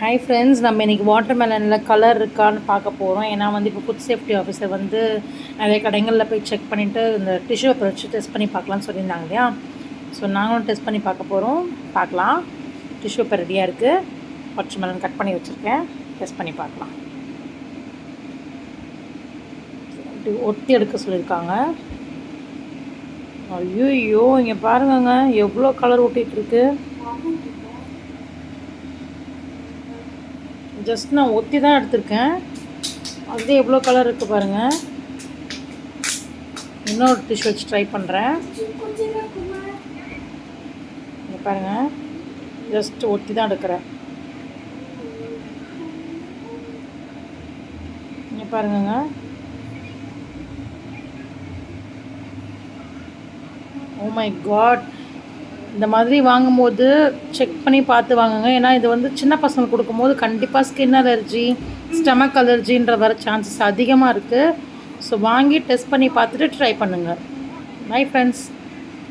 Hi friends, நம்ம இன்றைக்கி வாட்டர்மெலனில் colour இருக்கான்னு பார்க்க போகிறோம். ஏன்னா இப்போ ஃபுட் சேஃப்டி ஆஃபீஸர் நிறைய கடைகளில் போய் செக் பண்ணிவிட்டு இந்த டிஷ்யூ பேப்பர் வச்சு டெஸ்ட் பண்ணி பார்க்கலான்னு சொல்லியிருந்தாங்க இல்லையா. ஸோ நாங்களும் டெஸ்ட் பண்ணி பார்க்க போகிறோம். பார்க்கலாம். டிஷ்யூ பேப்பர் ரெடியாக இருக்குது. வாட்டர்மெலன் கட் பண்ணி வச்சுருக்கேன். டெஸ்ட் பண்ணி பார்க்கலாம். இப்படி ஒட்டி எடுக்க சொல்லியிருக்காங்க. ஐயோ, இங்கே பாருங்கங்க, எவ்வளோ கலர் ஒட்டிகிட்ருக்கு. ஜஸ்ட் நான் ஒத்தி தான் எடுத்திருக்கேன். அது எவ்வளோ கலர் இருக்குது பாருங்கள். இன்னொரு டிஷ்யூ வச்சு ட்ரை பண்ணுறேன். இங்கே பாருங்கள், ஜஸ்ட் ஒத்தி தான் எடுக்கிறேன். இங்கே பாருங்கங்க, ஓ மை காட். இந்த மாதிரி வாங்கும்போது செக் பண்ணி பார்த்து வாங்குங்க. ஏன்னா இது சின்ன பசங்க கொடுக்கும்போது கண்டிப்பாக ஸ்கின் அலர்ஜி, ஸ்டமக் அலர்ஜின்ற வர சான்சஸ் அதிகமாக இருக்குது. ஸோ வாங்கி டெஸ்ட் பண்ணி பார்த்துட்டு ட்ரை பண்ணுங்கள். Bye friends.